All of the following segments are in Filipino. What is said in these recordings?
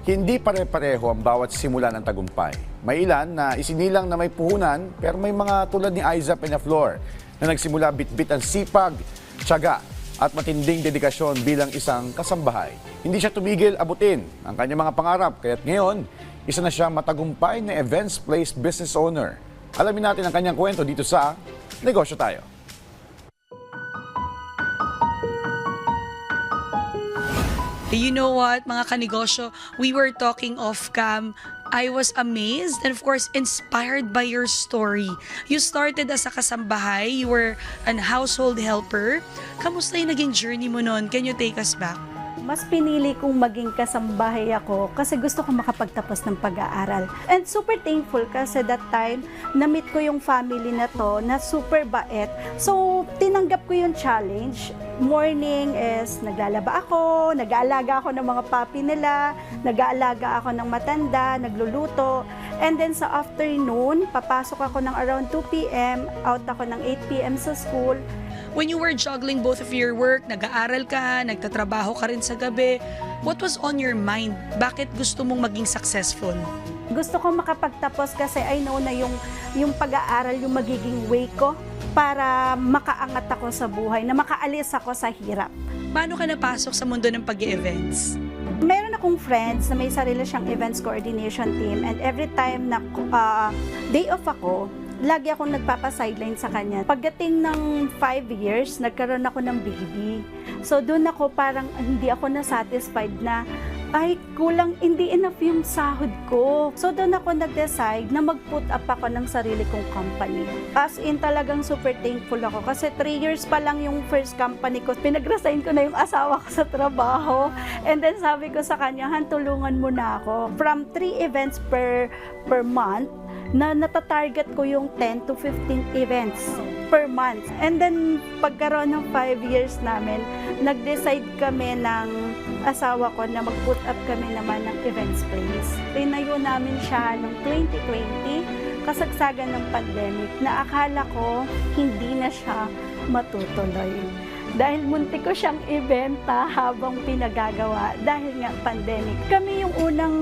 Hindi pare-pareho ang bawat simula ng tagumpay. May ilan na isinilang na may puhunan, pero may mga tulad ni Aiza Peñaflor na nagsimula bitbit ang sipag, tiyaga at matinding dedikasyon bilang isang kasambahay. Hindi siya tumigil abutin ang kanyang mga pangarap, kaya't ngayon, isa na siya matagumpay na events place business owner. Alamin natin ang kanyang kwento dito sa Negosyo Tayo. You know what, mga kanegosyo, we were talking off-cam. I was amazed and of course inspired by your story. You started as a kasambahay, you were an household helper. Kamusta yung naging journey mo noon? Can you take us back? Mas pinili kong maging kasambahay ako kasi gusto ko makapagtapos ng pag-aaral. And super thankful kasi that time, na-meet ko yung family na to na super bait. So, tinanggap ko yung challenge. Morning is naglalaba ako, nag-aalaga ako ng mga papi nila, nag-aalaga ako ng matanda, nagluluto. And then sa afternoon, papasok ako ng around 2 p.m., out ako ng 8 p.m. sa school. When you were juggling both of your work, nag-aaral ka, nagtatrabaho ka rin sa gabi, what was on your mind? Bakit gusto mong maging successful? Gusto ko makapagtapos kasi I know na yung pag-aaral yung magiging way ko para makaangat ako sa buhay, na makaalis ako sa hirap. Paano ka napasok sa mundo ng pag-events? Meron akong friends na may sarili siyang events coordination team, and every time na day off ako, lagi akong nagpapa-sideline sa kanya. Pagdating ng 5 years, nagkaroon ako ng baby. So doon ako parang hindi ako na-satisfied na ay kulang, hindi enough yung sahod ko. So doon ako nag-decide na mag-put up ako ng sarili kong company. As in talagang super thankful ako kasi 3 years pa lang yung first company ko. Pinag-resign ko na yung asawa ko sa trabaho. And then sabi ko sa kanya, Han, tulungan mo na ako. From 3 events per month, na natatarget ko yung 10 to 15 events per month. And then, pagkaroon ng 5 years namin, nag-decide kami ng asawa ko na mag-put up kami naman ng events place. Tinayo namin siya noong 2020, kasagsagan ng pandemic, na akala ko hindi na siya matutuloy. Dahil muntik ko siyang ibenta habang pinagagawa dahil nga pandemic. Kami yung unang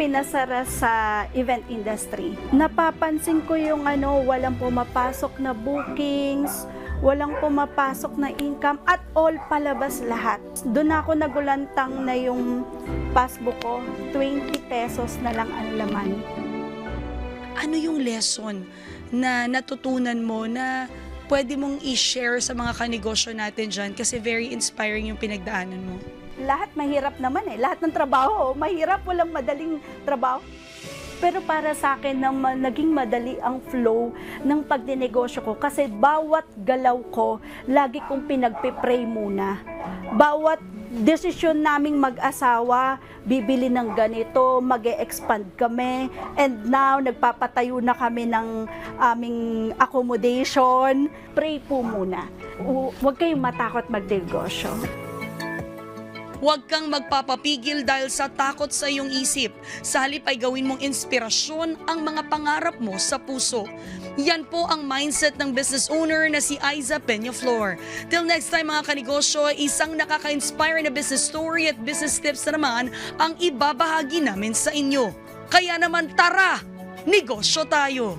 pinasara sa event industry. Napapansin ko yung walang pumapasok na bookings, walang pumapasok na income, at all palabas lahat. Doon ako nagulantang na yung passbook ko, 20 pesos na lang ang laman. Ano yung lesson na natutunan mo na pwede mong i-share sa mga kanegosyo natin dyan kasi very inspiring yung pinagdaanan mo? Lahat mahirap naman eh. Lahat ng trabaho, mahirap, walang madaling trabaho. Pero para sa akin, naging madali ang flow ng pagdinegosyo ko kasi bawat galaw ko, lagi kong pinagpipray muna. Bawat desisyon naming mag-asawa, bibili ng ganito, mag-e-expand kami, and now nagpapatayo na kami ng aming accommodation. Pray po muna. Huwag kayong matakot magnegosyo. Huwag kang magpapapigil dahil sa takot sa iyong isip. Sa halip ay gawin mong inspirasyon ang mga pangarap mo sa puso. Yan po ang mindset ng business owner na si Aiza Peñaflor. Till next time mga kanegosyo, isang nakaka-inspire na business story at business tips na naman ang ibabahagi namin sa inyo. Kaya naman tara, negosyo tayo!